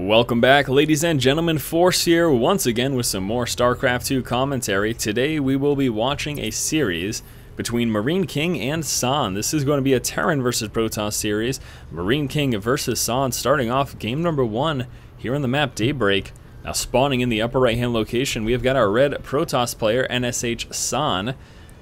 Welcome back, ladies and gentlemen. Force here once again with some more StarCraft 2 commentary. Today we will be watching a series between MarineKing and San. This is going to be a Terran versus Protoss series. MarineKing versus San, starting off game number 1 here on the map Daybreak. Now spawning in the upper right hand location, we have got our red Protoss player NSH San.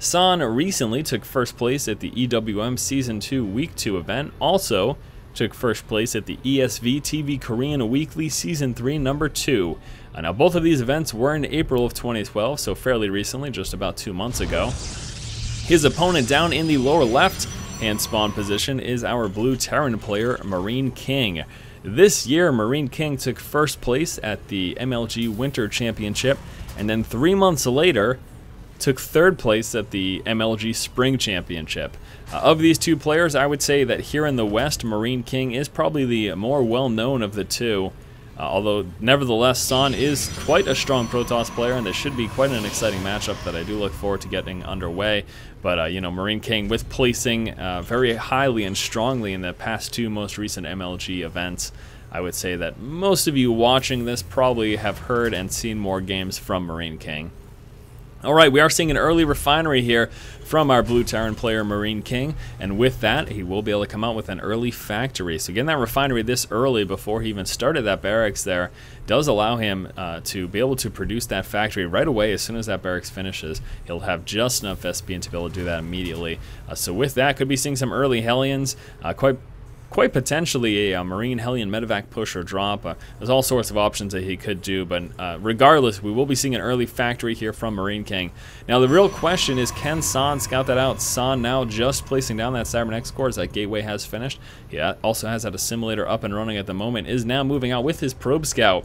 San recently took first place at the EWM Season 2 Week 2 event. Also took first place at the ESV TV Korean Weekly Season 3 number 2. Now both of these events were in April of 2012, so fairly recently, just about 2 months ago. His opponent down in the lower left hand spawn position is our blue Terran player MarineKing. This year MarineKing took first place at the MLG Winter Championship, and then 3 months later took third place at the MLG Spring Championship. Of these two players, I would say that here in the West, MarineKing is probably the more well-known of the two. Although, nevertheless, San is quite a strong Protoss player, and this should be quite an exciting matchup that I do look forward to getting underway. But, you know, MarineKing, with placing very highly and strongly in the past two most recent MLG events, I would say that most of you watching this probably have heard and seen more games from MarineKing. Alright, we are seeing an early refinery here from our blue Terran player MarineKing, and with that, he will be able to come out with an early factory. So getting that refinery this early before he even started that barracks there does allow him to be able to produce that factory right away. As soon as that barracks finishes, he'll have just enough SP to be able to do that immediately. So with that, could be seeing some early Hellions, quite potentially a Marine Hellion medevac push or drop. There's all sorts of options that he could do, but regardless, we will be seeing an early factory here from MarineKing. Now the real question is, can San scout that out? San now just placing down that Cybernex core as that gateway has finished. He also has that assimilator up and running at the moment, is now moving out with his probe scout.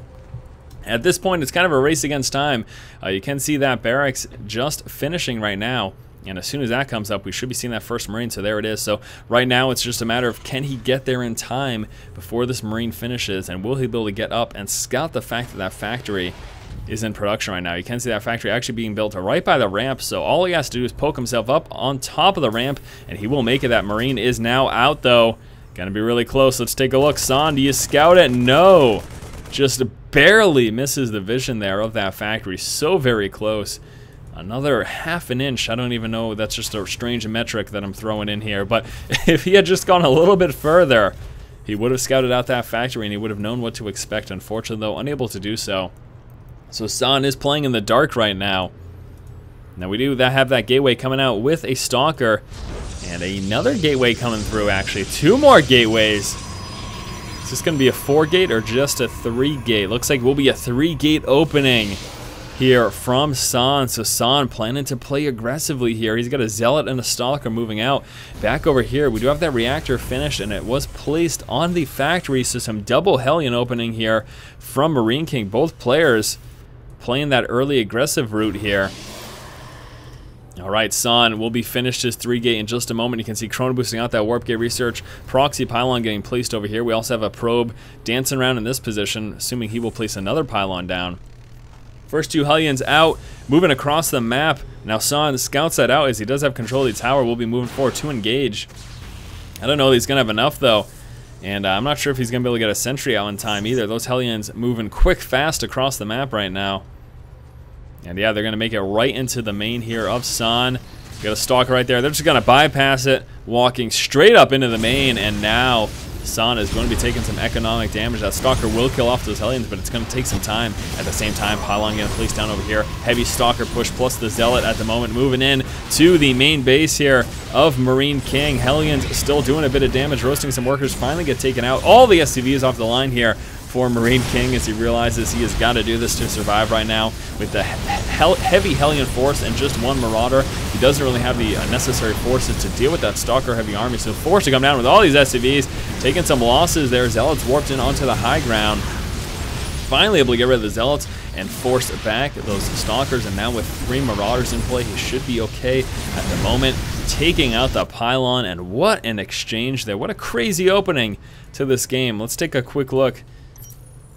At this point, it's kind of a race against time. You can see that barracks just finishing right now. And as soon as that comes up, we should be seeing that first Marine, so there it is. So right now, it's just a matter of, can he get there in time before this Marine finishes, and will he be able to get up and scout the fact that that factory is in production right now. You can see that factory actually being built right by the ramp, so all he has to do is poke himself up on top of the ramp, and he will make it. That Marine is now out, though. Gonna be really close. Let's take a look. San, do you scout it? No. Just barely misses the vision there of that factory. So very close. Another half an inch. I don't even know. That's just a strange metric that I'm throwing in here. But if he had just gone a little bit further, he would have scouted out that factory and he would have known what to expect. Unfortunately, though, unable to do so. So San is playing in the dark right now. Now we do have that gateway coming out with a stalker. And another gateway coming through, actually. 2 more gateways. Is this going to be a 4-gate or just a 3-gate? Looks like it will be a 3-gate opening here from San. So San planning to play aggressively here. He's got a Zealot and a Stalker moving out. Back over here, we do have that reactor finished, and it was placed on the factory. So some double Hellion opening here from MarineKing. Both players playing that early aggressive route here. Alright, San will be finished his 3-gate in just a moment. You can see Chrono boosting out that Warp Gate research. Proxy Pylon getting placed over here. We also have a probe dancing around in this position, assuming he will place another pylon down. First 2 Hellions out, moving across the map. Now San scouts that out as he does have control of the tower. Will be moving forward to engage. I don't know if he's going to have enough, though. And I'm not sure if he's going to be able to get a sentry out in time either. Those Hellions moving quick, fast across the map right now. And yeah, they're going to make it right into the main here of San. Got a Stalker right there. They're just going to bypass it, walking straight up into the main. And now San is going to be taking some economic damage. That Stalker will kill off those Hellions, but it's going to take some time. At the same time, Pylon getting placed down over here. Heavy Stalker push plus the Zealot at the moment moving in to the main base here of MarineKing. Hellions still doing a bit of damage, roasting some workers, finally get taken out. All the SCVs off the line here for MarineKing as he realizes he has got to do this to survive right now with the heavy Hellion force and just 1 Marauder. He doesn't really have the necessary forces to deal with that Stalker heavy army, so forced to come down with all these SCVs, taking some losses there. Zealots warped in onto the high ground. Finally able to get rid of the Zealots and force back those Stalkers, and now with 3 Marauders in play, he should be okay at the moment, taking out the Pylon. And what an exchange there. What a crazy opening to this game. Let's take a quick look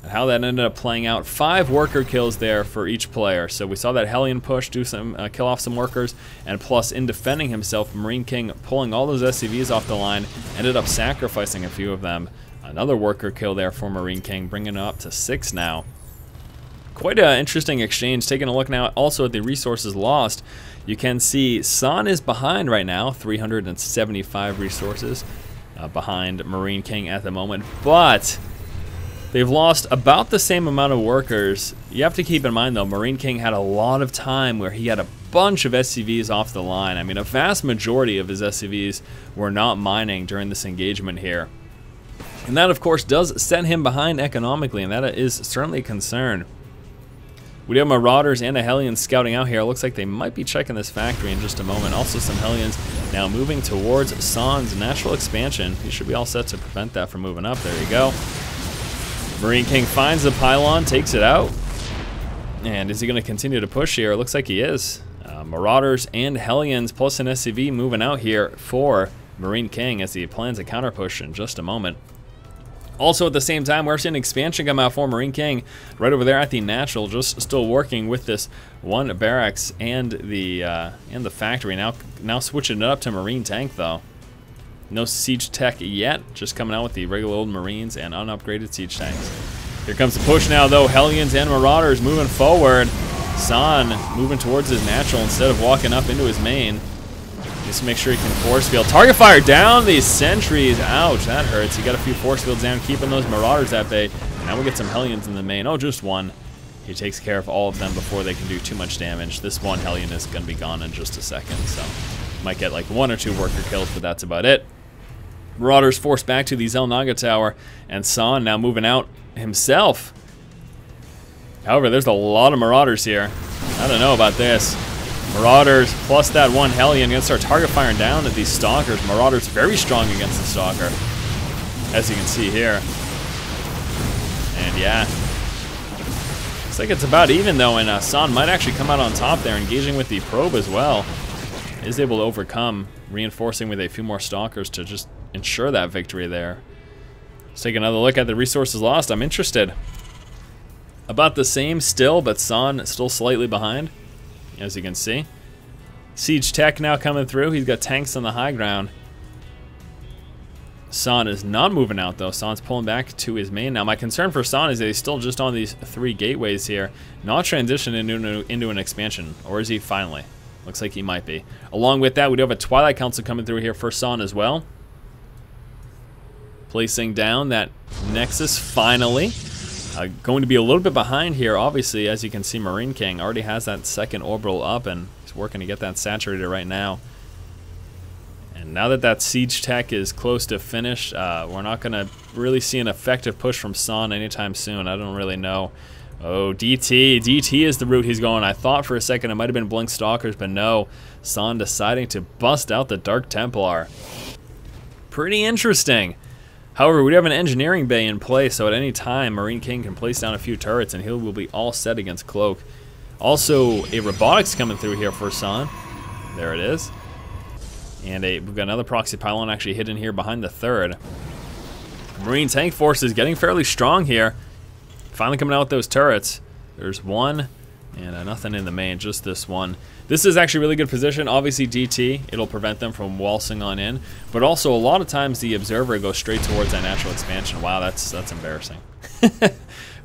at how that ended up playing out. 5 worker kills there for each player. So we saw that Hellion push do some kill off some workers, and plus in defending himself, MarineKing pulling all those SCVs off the line, ended up sacrificing a few of them. Another worker kill there for MarineKing, bringing it up to 6 now. Quite an interesting exchange. Taking a look now also at the resources lost, you can see San is behind right now, 375 resources behind MarineKing at the moment, but they've lost about the same amount of workers. You have to keep in mind though, MarineKing had a lot of time where he had a bunch of SCVs off the line. I mean, a vast majority of his SCVs were not mining during this engagement here. And that of course does set him behind economically, and that is certainly a concern. We do have Marauders and a Hellion scouting out here. It looks like they might be checking this factory in just a moment. Also some Hellions now moving towards San's natural expansion. He should be all set to prevent that from moving up. There you go. MarineKing finds the pylon, takes it out. And is he going to continue to push here? It looks like he is. Marauders and Hellions plus an SCV moving out here for MarineKing as he plans a counter push in just a moment. Also at the same time, we're seeing expansion come out for MarineKing right over there at the natural, just still working with this one barracks and the factory. Now switching it up to Marine Tank though. No siege tech yet, just coming out with the regular old Marines and unupgraded siege tanks. Here comes the push now though, Hellions and Marauders moving forward. San moving towards his natural instead of walking up into his main. Just to make sure he can force field. Target fire down these sentries. Ouch, that hurts. He got a few force fields down, keeping those Marauders at bay. Now we get some Hellions in the main. Oh, just one. He takes care of all of them before they can do too much damage. This one Hellion is going to be gone in just a second, so might get like 1 or 2 worker kills, but that's about it. Marauders forced back to the Zelnaga Tower, and San now moving out himself. However, there's a lot of Marauders here. I don't know about this. Marauders plus that one Hellion gonna start target firing down at these Stalkers. Marauders very strong against the Stalker, as you can see here. And yeah, looks like it's about even though, and San might actually come out on top there, engaging with the probe as well. Is able to overcome, reinforcing with a few more Stalkers to just ensure that victory there. Let's take another look at the resources lost. I'm interested. About the same still, but San still slightly behind, as you can see. Siege tech now coming through. He's got tanks on the high ground. San is not moving out though. San's pulling back to his main. Now my concern for San is that he's still just on these 3 gateways here, not transitioning into an expansion. Or is he finally? Looks like he might be. Along with that, we do have a Twilight Council coming through here for San as well. Placing down that Nexus finally. Going to be a little bit behind here, obviously, as you can see. MarineKing already has that second orbital up, and he's working to get that saturated right now. And now that that siege tech is close to finished, we're not going to really see an effective push from San anytime soon. I don't really know. Oh, DT. DT is the route he's going. I thought for a second it might have been Blink Stalkers, but no. San deciding to bust out the Dark Templar. Pretty interesting. However, we do have an engineering bay in place, so at any time, MarineKing can place down a few turrets and he will be all set against Cloak. Also, a robotics coming through here for San. There it is. And we've got another proxy pylon actually hidden here behind the 3rd. Marine tank force is getting fairly strong here. Finally coming out with those turrets. There's one, and nothing in the main, just this one. This is actually a really good position. Obviously DT, it'll prevent them from waltzing on in. But also a lot of times the observer goes straight towards that natural expansion. Wow, that's embarrassing.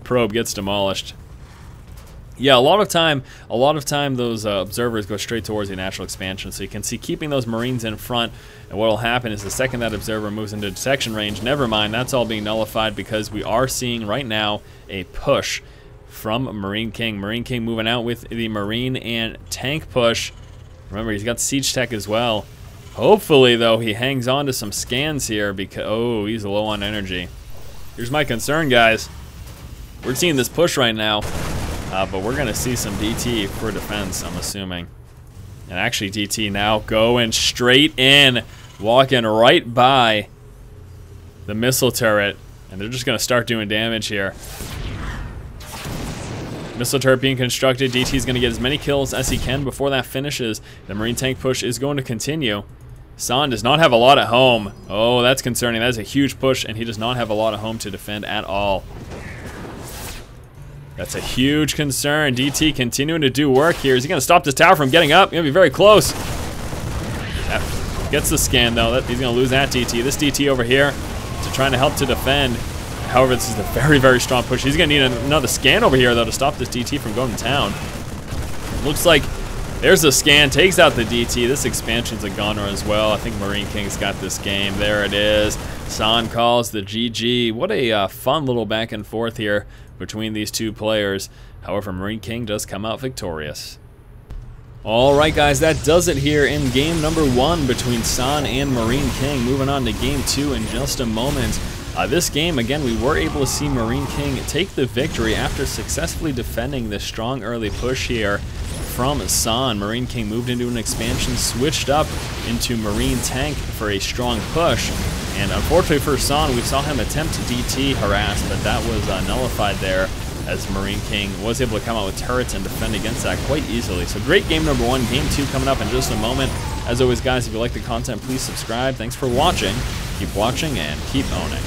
Probe gets demolished. Yeah, a lot of time those observers go straight towards the natural expansion. So you can see keeping those Marines in front. And what will happen is the second that observer moves into detection range, never mind, that's all being nullified because we are seeing right now a push from MarineKing. MarineKing moving out with the Marine and tank push. Remember, he's got siege tech as well. Hopefully, though, he hangs on to some scans here because, oh, he's low on energy. Here's my concern, guys. We're seeing this push right now, but we're going to see some DT for defense, I'm assuming. And actually, DT now going straight in, walking right by the missile turret, and they're just going to start doing damage here. Missile turret being constructed. DT's going to get as many kills as he can before that finishes. The Marine tank push is going to continue. San does not have a lot at home. Oh, that's concerning. That is a huge push, and he does not have a lot at home to defend at all. That's a huge concern. DT continuing to do work here. Is he going to stop this tower from getting up? Going to be very close. That gets the scan, though. He's going to lose that DT. This DT over here to trying to help to defend. However, this is a very, very strong push. He's going to need another scan over here, though, to stop this DT from going to town. Looks like there's a scan, takes out the DT. This expansion's a goner as well. I think MarineKing's got this game. There it is. San calls the GG. What a fun little back and forth here between these two players. However, MarineKing does come out victorious. Alright guys, that does it here in game number 1 between San and MarineKing. Moving on to game 2 in just a moment. This game, again, we were able to see MarineKing take the victory after successfully defending this strong early push here from San. MarineKing moved into an expansion, switched up into Marine Tank for a strong push. And unfortunately for San, we saw him attempt to DT harass, but that was nullified there, as MarineKing was able to come out with turrets and defend against that quite easily. So great game number 1, game 2 coming up in just a moment. As always guys, if you like the content, please subscribe. Thanks for watching. Keep watching and keep owning.